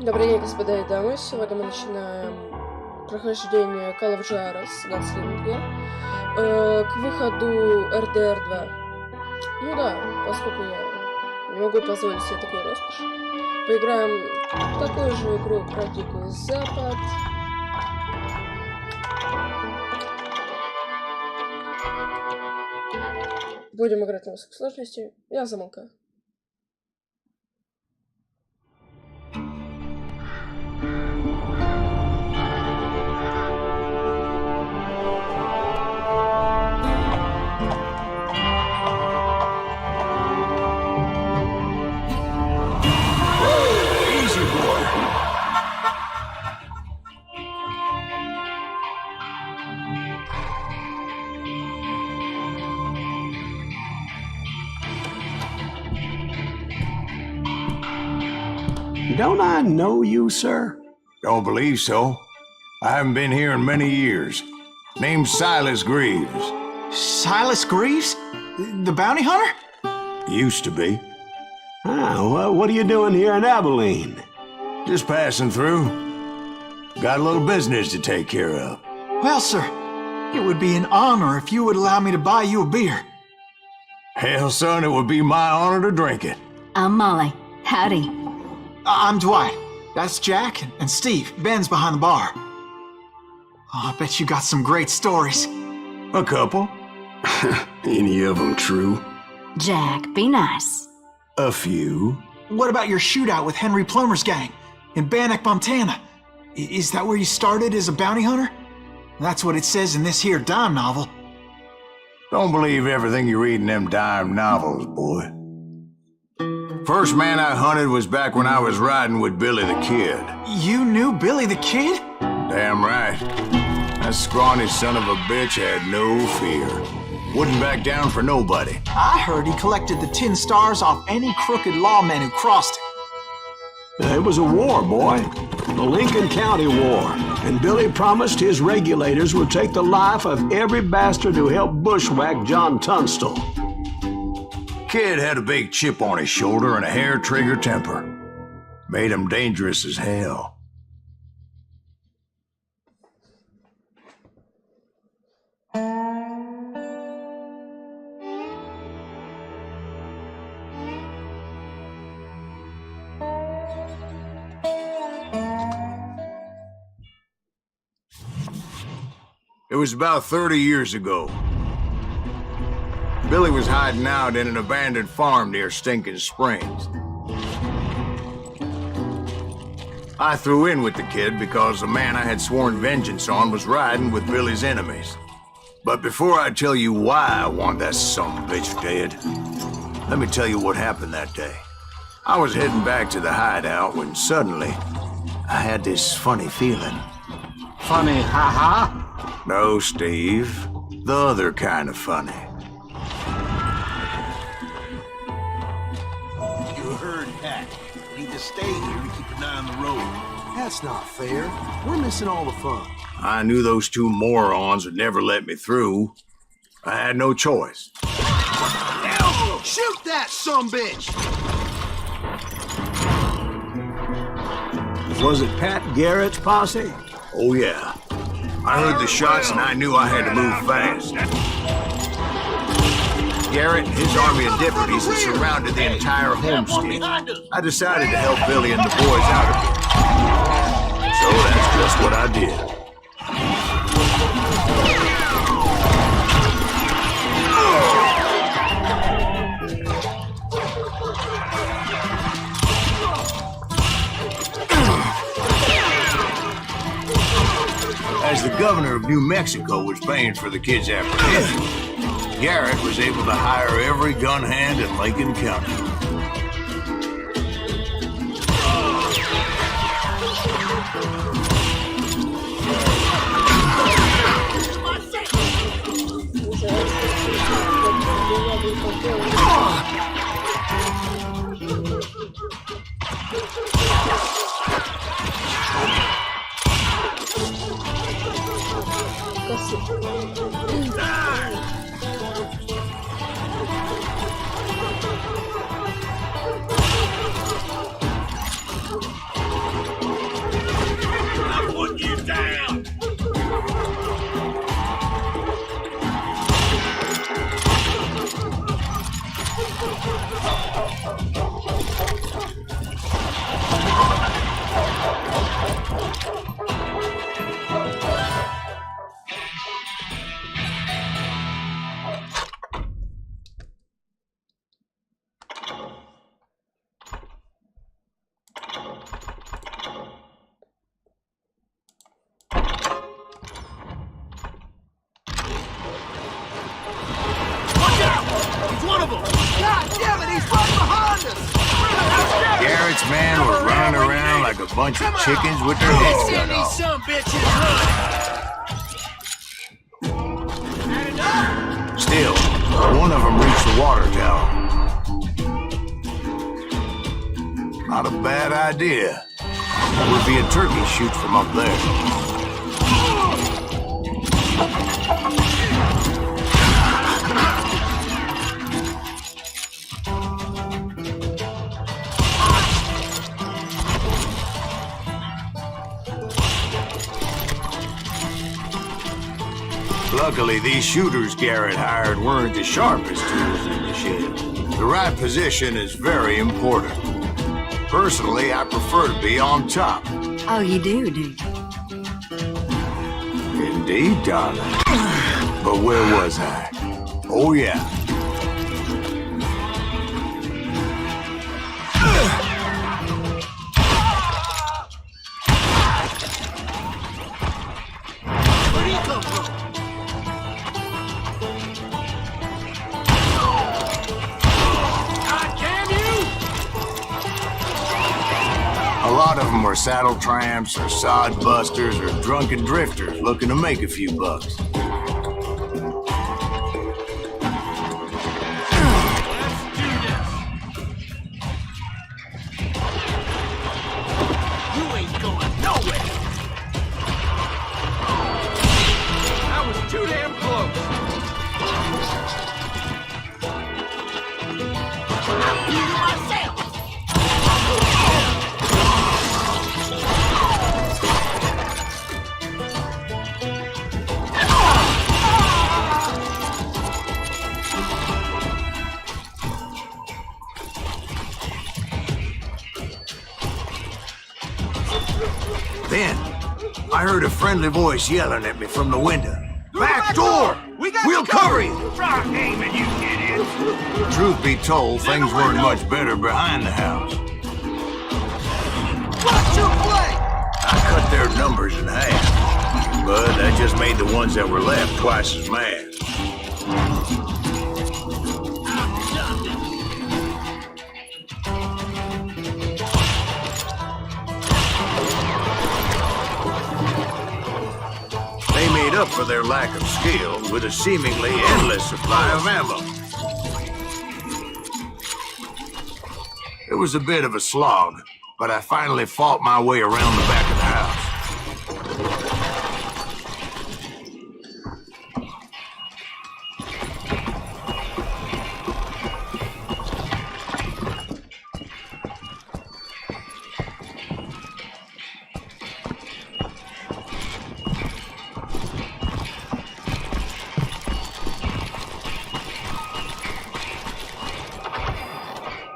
Добрый день, господа и дамы. Сегодня мы начинаем прохождение Call of Juarez Gunslinger к выходу RDR 2. Ну да, поскольку я не могу позволить себе такую роскошь, поиграем в такую же игру про Дикий Запад. Будем играть на высокой сложности. Я замолкаю. Don't I know you, sir? Don't believe so. I haven't been here in many years. Name's Silas Greaves. Silas Greaves? The bounty hunter? Used to be. Well, what are you doing here in Abilene? Just passing through. Got a little business to take care of. Well, sir, it would be an honor if you would allow me to buy you a beer. Hell, son, it would be my honor to drink it. I'm Molly. Howdy. I'm Dwight. That's Jack and Steve. Ben's behind the bar. Oh, I bet you got some great stories. A couple. Any of them true? Jack, be nice. A few. What about your shootout with Henry Plummer's gang in Bannock, Montana? Is that where you started as a bounty hunter? That's what it says in this here dime novel. Don't believe everything you read in them dime novels, boy. First man I hunted was back when I was riding with Billy the Kid. You knew Billy the Kid? Damn right. That scrawny son of a bitch had no fear. Wouldn't back down for nobody. I heard he collected the 10 stars off any crooked lawman who crossed it. It was a war, boy. The Lincoln County War. And Billy promised his regulators would take the life of every bastard who helped bushwhack John Tunstall. Kid had a big chip on his shoulder and a hair-trigger temper. Made him dangerous as hell. It was about 30 years ago. Billy was hiding out in an abandoned farm near Stinking Springs. I threw in with the kid because the man I had sworn vengeance on was riding with Billy's enemies. But before I tell you why I want that sumbitch dead, let me tell you what happened that day. I was heading back to the hideout when suddenly I had this funny feeling. Funny, ha-ha? No, Steve. The other kind of funny. You heard that. We need to stay here to keep an eye on the road. That's not fair. We're missing all the fun. I knew those two morons would never let me through. I had no choice. Now, shoot that sumbitch! Was it Pat Garrett's posse? Oh, yeah. I heard the shots and I knew I had to move fast. Garrett and his army of deputies had surrounded the entire homestead. I decided to help Billy and the boys out of it. So that's just what I did. As the governor of New Mexico was paying for the kid's apprehension, Garrett was able to hire every gun hand in Lincoln County. a bunch of chickens with their heads cut off. Still, one of them reached the water tower. Not a bad idea. That would be a turkey shoot from up there. Luckily, these shooters Garrett hired weren't the sharpest tools in the shed. The right position is very important. Personally, I prefer to be on top. Oh, you do, do you? Indeed, darling. But where was I? Oh, yeah. A lot of them were saddle tramps or sod busters or drunken drifters looking to make a few bucks. You ain't going nowhere. That was too damn close. I'll beat you myself. Then, I heard a friendly voice yelling at me from the window. Back door! We'll cover you! Try aiming, you idiots. Truth be told, things weren't much better behind the house. Watch your play! I cut their numbers in half, but that just made the ones that were left twice as mad. They made up for their lack of skill with a seemingly endless supply of ammo. It was a bit of a slog, but I finally fought my way around the back of the house.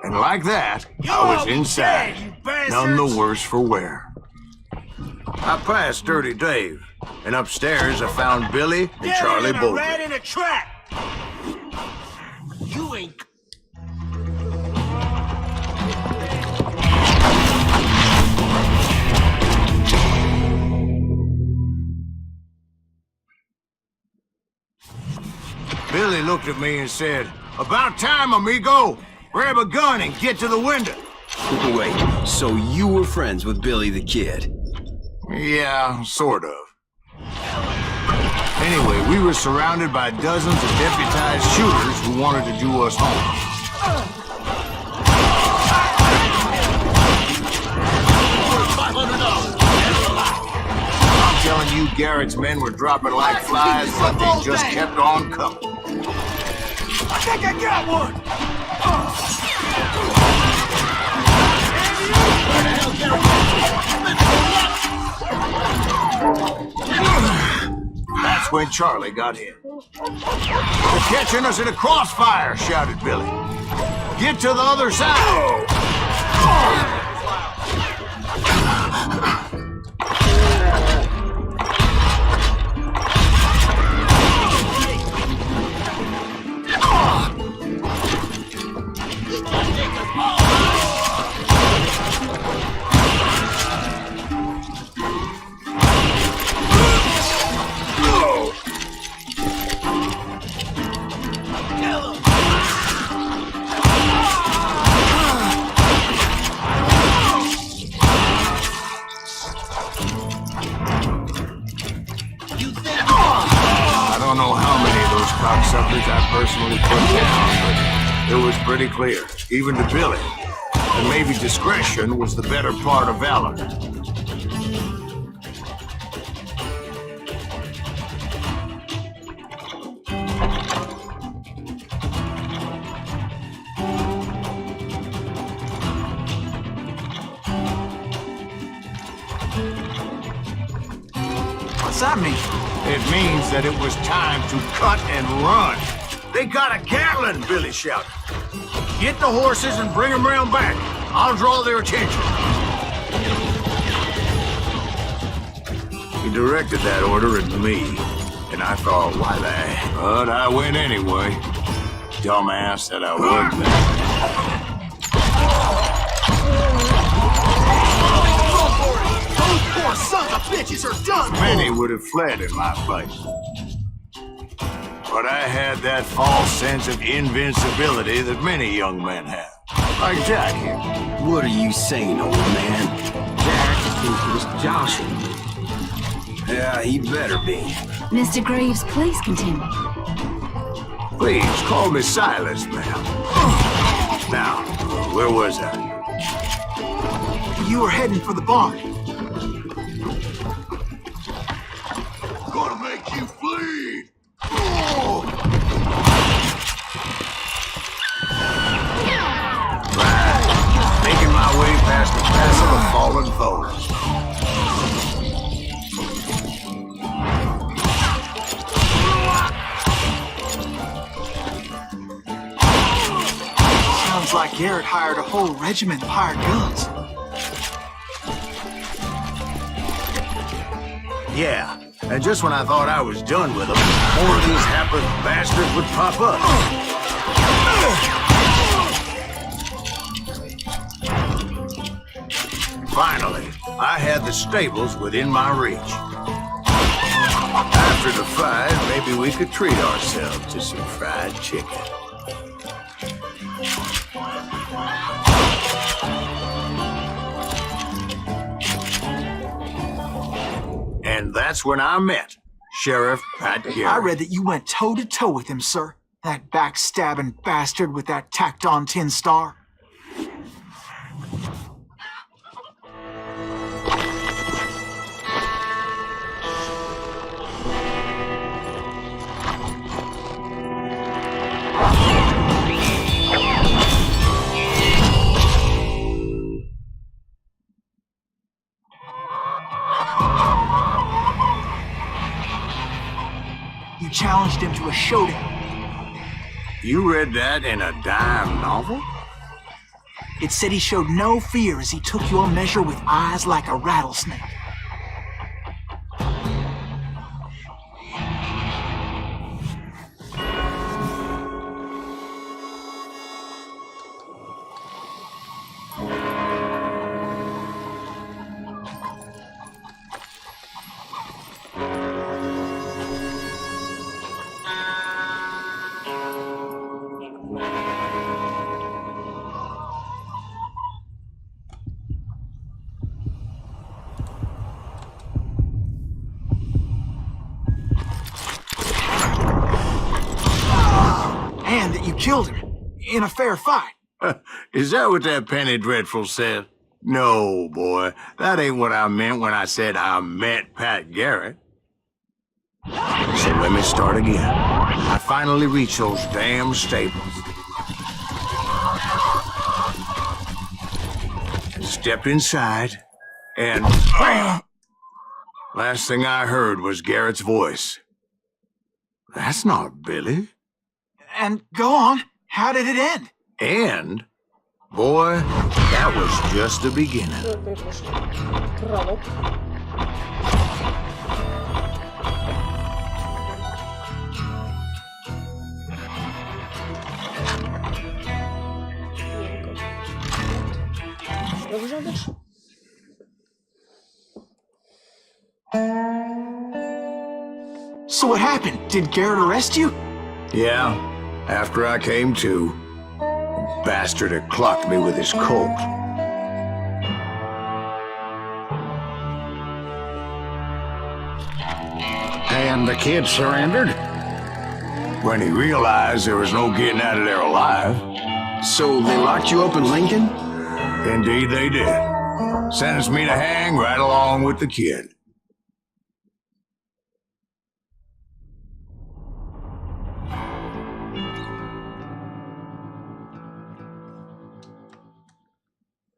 And like that, I was inside, none the worse for wear. I passed Dirty Dave, and upstairs I found Billy and Charlie Rat Bolton. in a trap. You ain't. Billy looked at me and said, "About time, amigo. Grab a gun and get to the window." Wait, so you were friends with Billy the Kid? Yeah, sort of. Anyway, we were surrounded by dozens of deputized shooters who wanted to do us harm. I'm telling you, Garrett's men were dropping like flies, but they just kept on coming. I think I got one. That's when Charlie got hit. "They're catching us in a crossfire," shouted Billy. "Get to the other side!" cocksuckers I personally put down, but it was pretty clear, even to Billy, that maybe discretion was the better part of valor. What's that mean? It means that it was time to cut and run. They got a Gatling, Billy shouted. Get the horses and bring them round back. I'll draw their attention. He directed that order at me, and I thought, why that? But I went anyway. Dumbass that I was. Those poor sons of bitches are done! Many would have fled in my place. But I had that false sense of invincibility that many young men have. Like Jack here. What are you saying, old man? Jack was joshing. Yeah, he better be. Mr. Greaves, please continue. Please, call me Silas, ma'am. Now, where was I? You were heading for the barn. Gonna make you bleed! Making my way past the castle of fallen foes. Sounds like Garrett hired a whole regiment of hired guns. Yeah, and just when I thought I was done with them, more of these hapless bastards would pop up. Finally, I had the stables within my reach. After the fight, maybe we could treat ourselves to some fried chicken. And that's when I met Sheriff Pat Garrett. I read that you went toe-to-toe with him, sir. That backstabbing bastard with that tacked-on tin star. You challenged him to a showdown. You read that in a dime novel? It said he showed no fear as he took your measure with eyes like a rattlesnake. And that you killed him in a fair fight. Is that what that Penny Dreadful said? No, boy. That ain't what I meant when I said I met Pat Garrett. So let me start again. I finally reached those damn stables. And stepped inside, and bam! Last thing I heard was Garrett's voice. That's not Billy. And go on, how did it end? And, boy, that was just the beginning. Пролог. Продолжаем дальше. So what happened? Did Garrett arrest you? Yeah, after I came to, the bastard had clocked me with his Colt. And the kid surrendered? when he realized there was no getting out of there alive. So they locked you up in Lincoln? Indeed they did. Sentenced me to hang right along with the kid.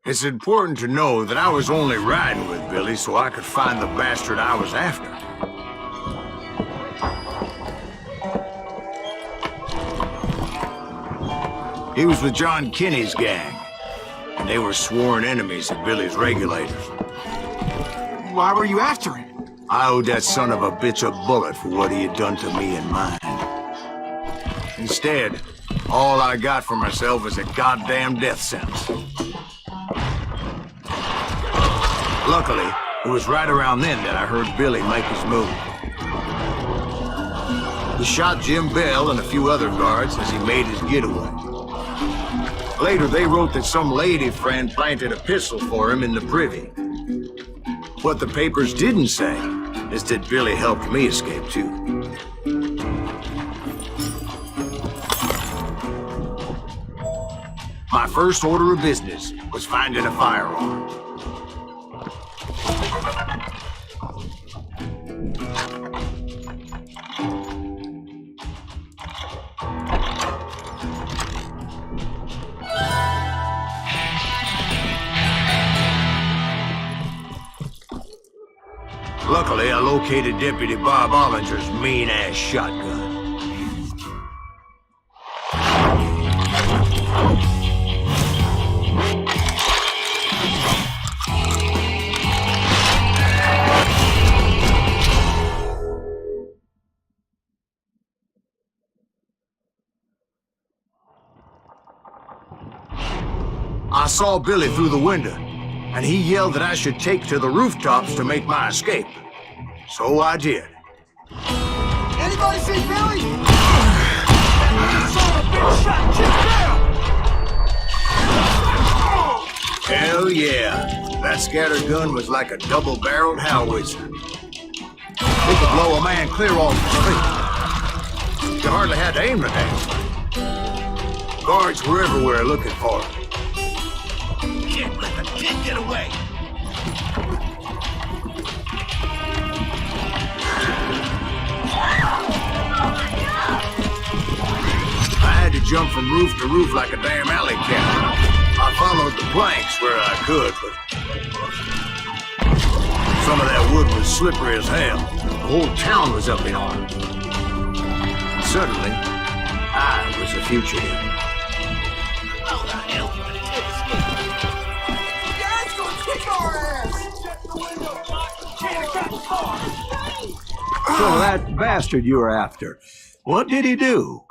It's important to know that I was only riding with Billy so I could find the bastard I was after. He was with John Kinney's gang, and they were sworn enemies of Billy's regulators. Why were you after him? I owed that son of a bitch a bullet for what he had done to me and mine. Instead, all I got for myself was a goddamn death sentence. Luckily, it was right around then that I heard Billy make his move. He shot Jim Bell and a few other guards as he made his getaway. Later, they wrote that some lady friend planted a pistol for him in the privy. What the papers didn't say is that Billy helped me escape, too. My first order of business was finding a firearm. Luckily, I located Deputy Bob Ollinger's mean-ass shotgun. I saw Billy through the window, and he yelled that I should take to the rooftops to make my escape. So I did. Anybody see Billy? Son of a bitch shot Jim Bell! Hell yeah. That scatter gun was like a double-barreled howitzer. It could blow a man clear off the street. You hardly had to aim the damn thing. Guards were everywhere looking for him. Can't let the kid get away! I had to jump from roof to roof like a damn alley cat. I followed the planks where I could, but some of that wood was slippery as hell. The whole town was up in arms. Suddenly, I was a fugitive. How the hell did the kid escape? The guy's gonna kick our ass! Check the window, Doc! Can't got the car! So that bastard you were after, what did he do?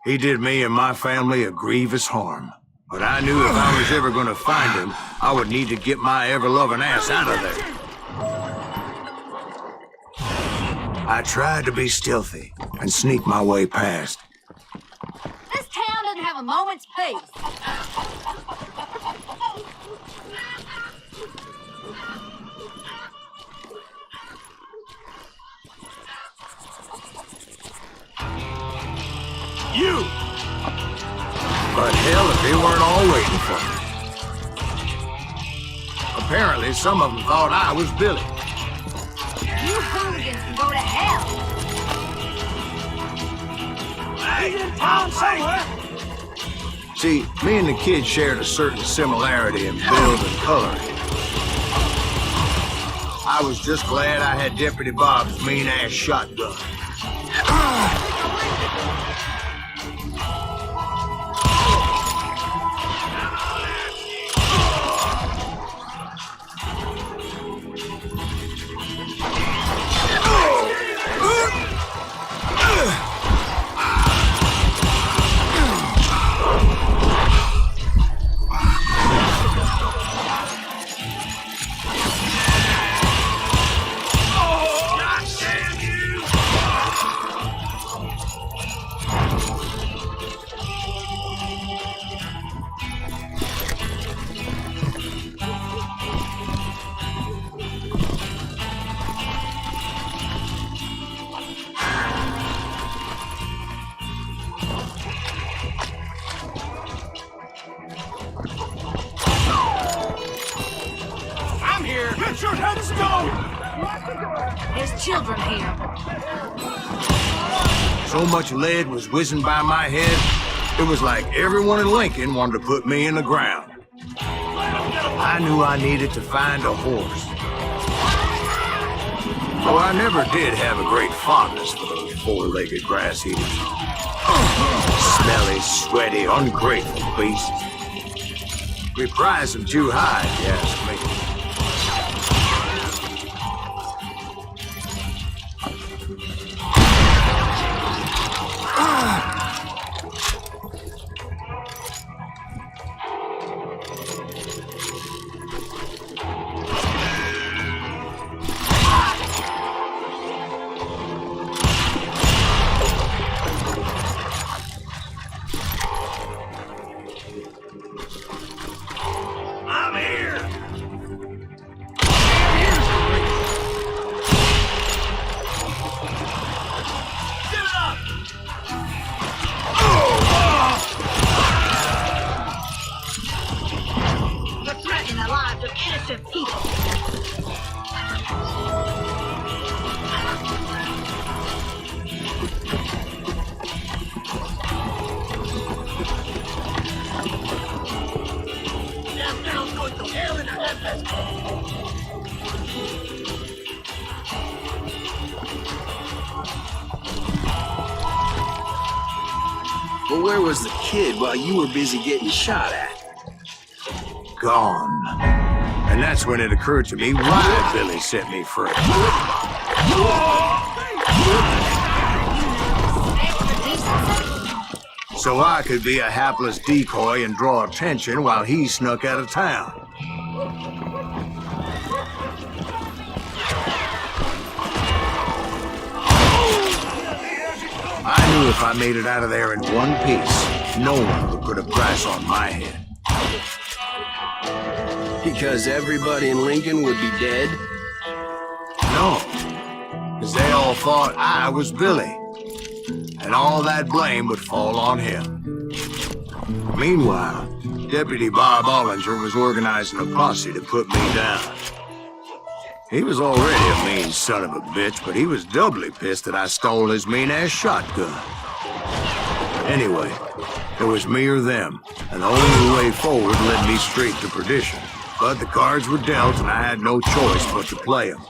He did me and my family a grievous harm. But I knew if I was ever going to find him, I would need to get my ever-loving ass out of there. I tried to be stealthy and sneak my way past. This town doesn't have a moment's peace. You! But hell, if they weren't all waiting for me. Apparently, some of them thought I was Billy. You hooligans can go to hell. He's in town somewhere! See, me and the kid shared a certain similarity in build and coloring. I was just glad I had Deputy Bob's mean-ass shotgun. I'm here. Get your headstone! There's children here. So much lead was whizzing by my head, it was like everyone in Lincoln wanted to put me in the ground. I knew I needed to find a horse. Though I never did have a great fondness for those four-legged grass eaters. Smelly, sweaty, ungrateful beasts. We prize them too high, if you ask me. But where was the kid while you were busy getting shot at? Gone. And that's when it occurred to me why Billy set me free. So I could be a hapless decoy and draw attention while he snuck out of town. I knew if I made it out of there in one piece, no one would put a price on my head. Because everybody in Lincoln would be dead? No, because they all thought I was Billy, and all that blame would fall on him. Meanwhile, Deputy Bob Ollinger was organizing a posse to put me down. He was already a mean son of a bitch, but he was doubly pissed that I stole his mean-ass shotgun. Anyway, it was me or them, and the only way forward led me straight to perdition. But the cards were dealt, and I had no choice but to play them.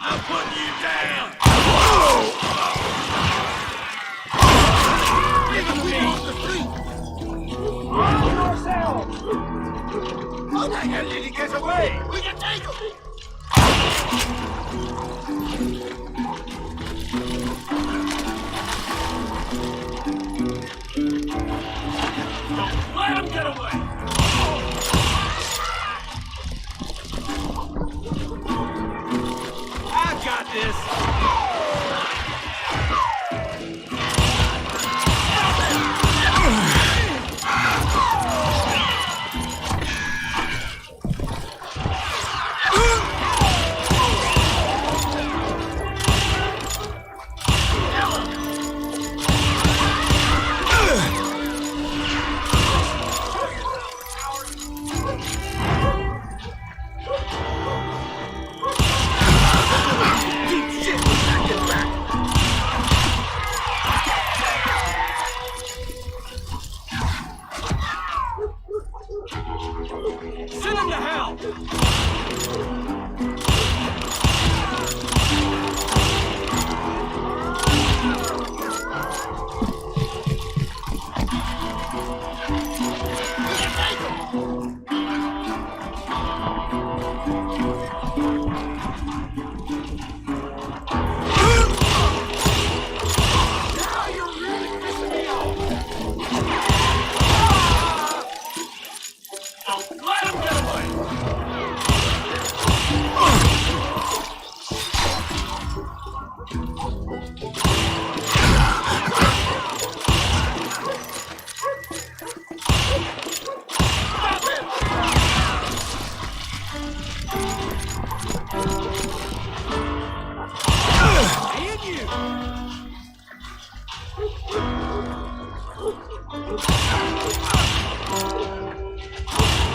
I'm putting you down! Give him me! Arm yourself! How the hell did he get away? We can take him! Let him get away! I've got this! Deep shit!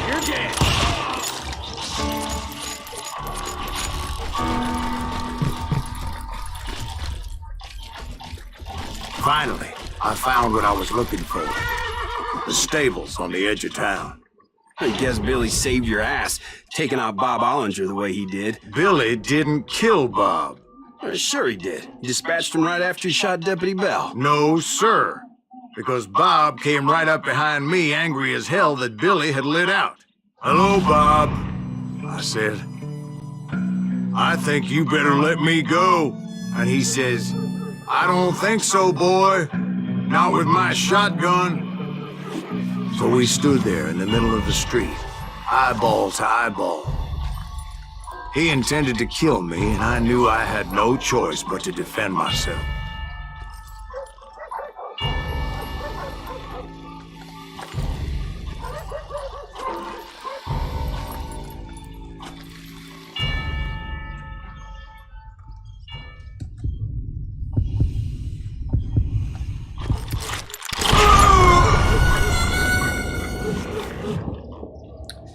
You're dead. Finally, I found what I was looking for. The stables on the edge of town. I guess Billy saved your ass, taking out Bob Ollinger the way he did. Billy didn't kill Bob. Sure he did. He dispatched him right after he shot Deputy Bell. No, sir. Because Bob came right up behind me, angry as hell that Billy had lit out. "Hello, Bob," I said. "I think you better let me go." And he says, "I don't think so, boy. Not with my shotgun." So we stood there in the middle of the street, eyeball to eyeball. He intended to kill me, and I knew I had no choice but to defend myself.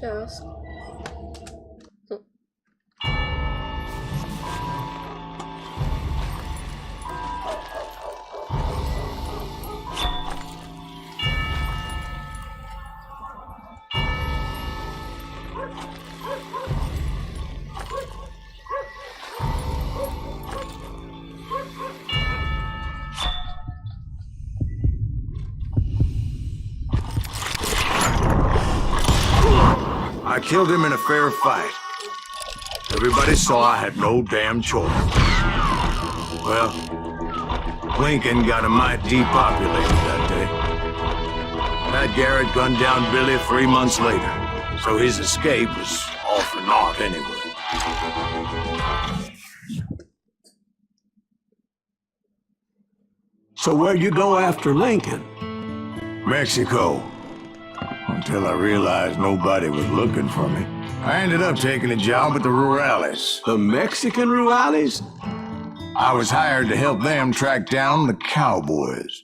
Fast. I killed him in a fair fight. Everybody saw I had no damn choice. Well, Lincoln got a mite depopulated that day. Pat Garrett gunned down Billy 3 months later, so his escape was all for naught anyway. So where'd you go after Lincoln? Mexico. Until I realized nobody was looking for me. I ended up taking a job at the Rurales. The Mexican Rurales? I was hired to help them track down the cowboys.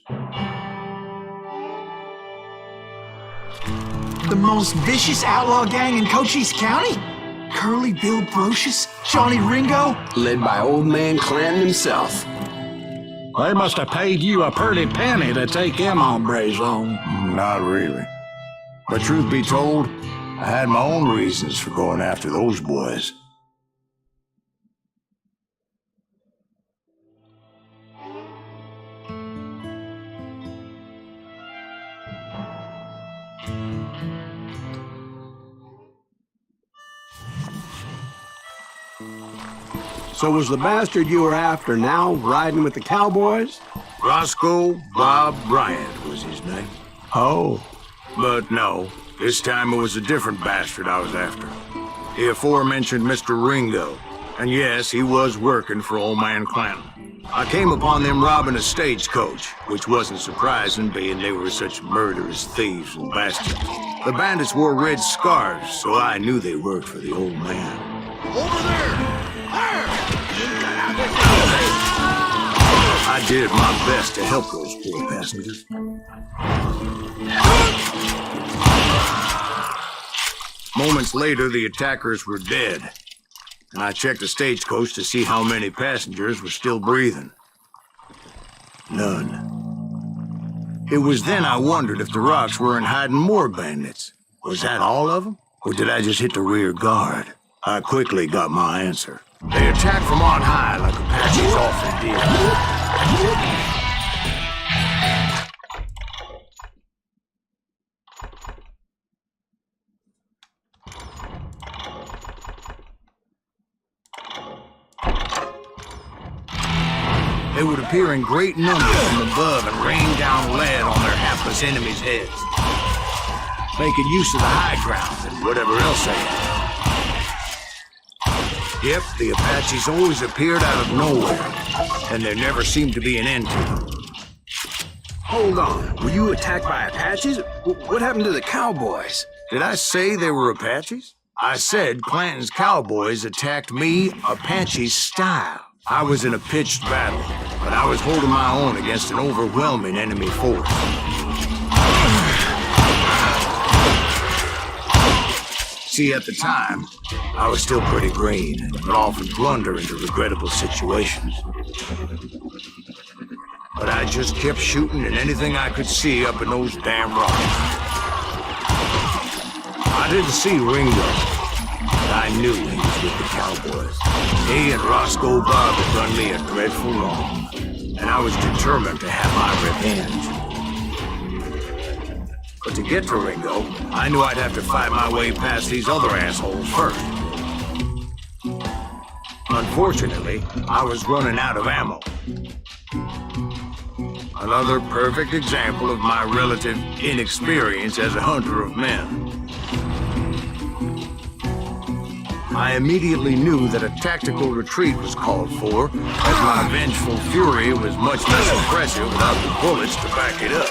The most vicious outlaw gang in Cochise County? Curly Bill Brocious? Johnny Ringo? Led by old man Clanton himself. They must have paid you a pretty penny to take them hombres on. Not really. But truth be told, I had my own reasons for going after those boys. So was the bastard you were after now riding with the cowboys? Roscoe Bob Bryant was his name. Oh. But no, this time it was a different bastard I was after. The aforementioned Mr. Ringo. And yes, he was working for old man Clanton. I came upon them robbing a stagecoach, which wasn't surprising, being they were such murderous thieves and bastards. The bandits wore red scarves, so I knew they worked for the old man. Over there! There! I did my best to help those poor passengers. Moments later, the attackers were dead, and I checked the stagecoach to see how many passengers were still breathing. None. It was then I wondered if the rocks weren't hiding more bandits. Was that all of them? Or did I just hit the rear guard? I quickly got my answer. They attacked from on high like Apaches often did. They would appear in great numbers from above and rain down lead on their hapless enemies' heads, making use of the high ground and whatever else they had. Yep, the Apaches always appeared out of nowhere, and there never seemed to be an end to them. Hold on, were you attacked by Apaches? What happened to the cowboys? Did I say they were Apaches? I said Clanton's cowboys attacked me Apache style. I was in a pitched battle, but I was holding my own against an overwhelming enemy force. See, at the time, I was still pretty green, but often blunder into regrettable situations. But I just kept shooting at anything I could see up in those damn rocks. I didn't see Ringo, but I knew he was with the Cowboys. He and Roscoe Bob had done me a dreadful wrong, and I was determined to have my revenge. But to get to Ringo, I knew I'd have to fight my way past these other assholes first. Unfortunately, I was running out of ammo. Another perfect example of my relative inexperience as a hunter of men. I immediately knew that a tactical retreat was called for, as my vengeful fury was much less impressive without the bullets to back it up.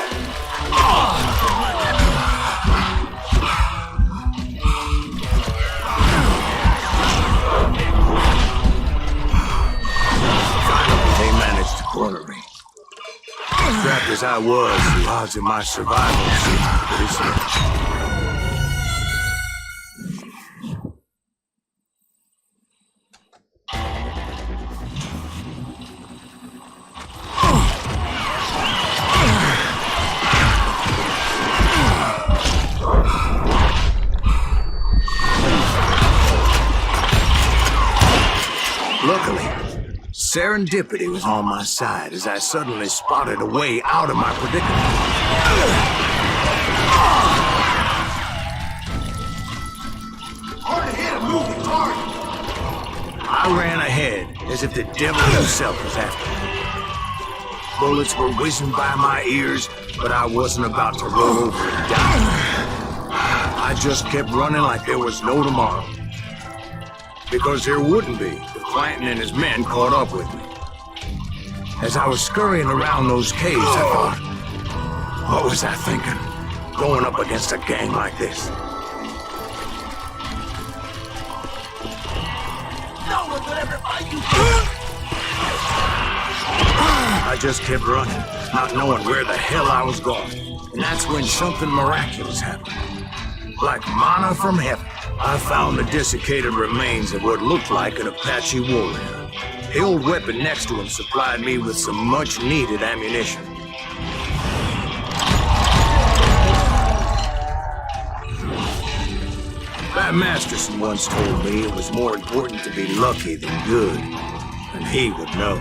Finally, they managed to corner me. Strapped as I was, the odds of my survival seemed pretty slim. Luckily, serendipity was on my side as I suddenly spotted a way out of my predicament. Hard to hit a moving target. I ran ahead as if the devil himself was after me. Bullets were whizzing by my ears, but I wasn't about to roll over and die. I just kept running like there was no tomorrow. Because there wouldn't be if Clanton and his men caught up with me. As I was scurrying around those caves, I thought, what was I thinking? Going up against a gang like this? No one would ever fight you. I just kept running, not knowing where the hell I was going. And that's when something miraculous happened. Like manna from heaven, I found the desiccated remains of what looked like an Apache warrior. The old weapon next to him supplied me with some much-needed ammunition. Bat Masterson once told me it was more important to be lucky than good, and he would know.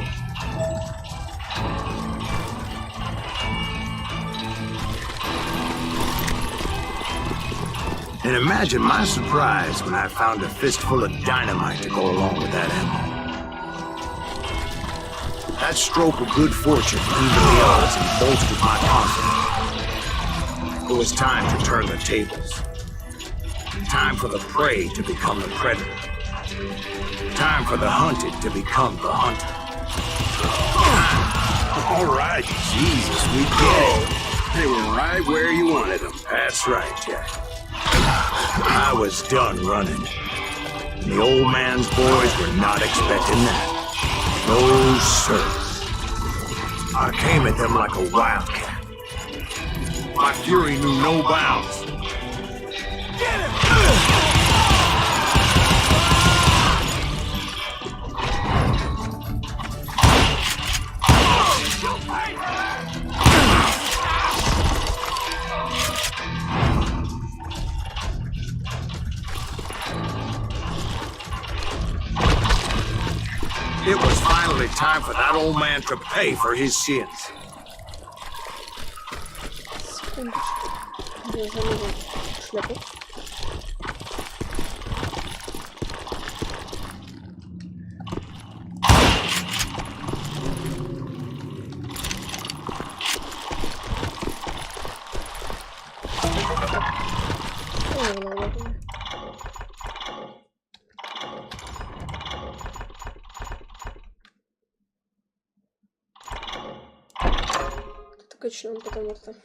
And imagine my surprise when I found a fistful of dynamite to go along with that ammo. That stroke of good fortune evened the odds and bolstered my confidence. It was time to turn the tables. Time for the prey to become the predator. Time for the hunted to become the hunter. All right, Jesus, we get it. They were right where you wanted them. That's right, Jack. I was done running. The old man's boys were not expecting that. No, sir. I came at them like a wildcat. My fury knew no bounds. Get him! It was finally time for that old man to pay for his sins. Секундочку. Я заложу шляпу. Качнем, потому что...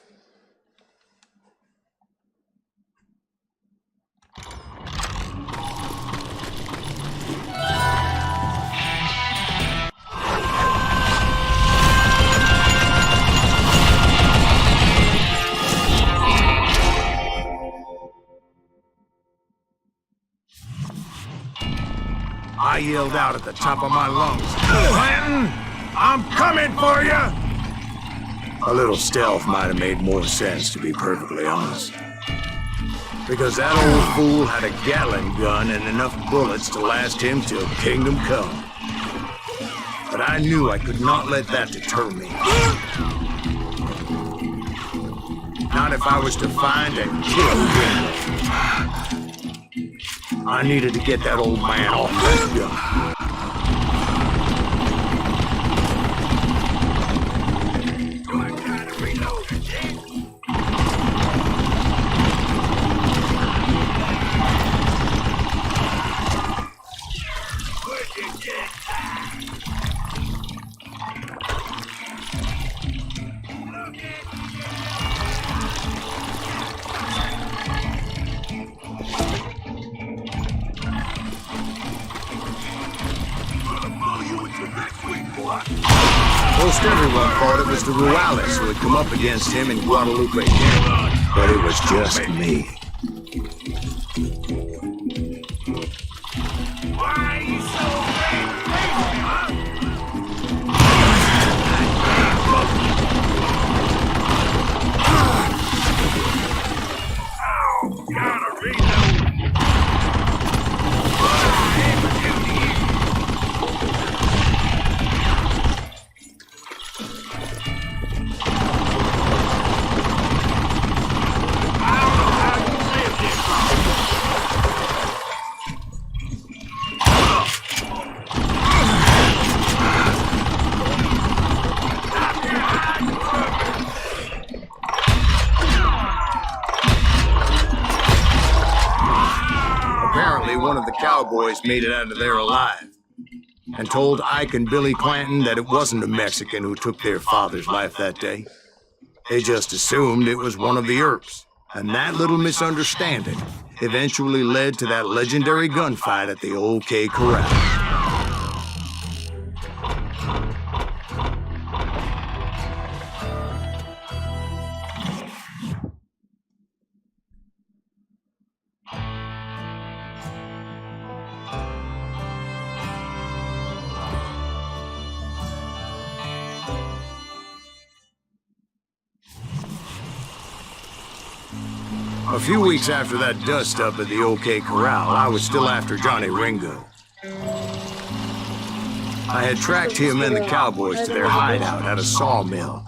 I yelled out at the top of my lungs, "Clanton, I'm coming for you!" A little stealth might have made more sense, to be perfectly honest. Because that old fool had a Gatling gun and enough bullets to last him till kingdom come. But I knew I could not let that deter me. Not if I was to find and kill him. I needed to get that old man off that gun. Most everyone thought it was the Juarez who had come up against him in Guadalupe, but it was just me. Why are you so crazy, huh? Oh, gotta reload. One of the cowboys made it out of there alive and told Ike and Billy Clanton that it wasn't a Mexican who took their father's life that day. They just assumed it was one of the Earps, and that little misunderstanding eventually led to that legendary gunfight at the OK Corral. A few weeks after that dust-up at the OK Corral, I was still after Johnny Ringo. I had tracked him and the cowboys to their hideout at a sawmill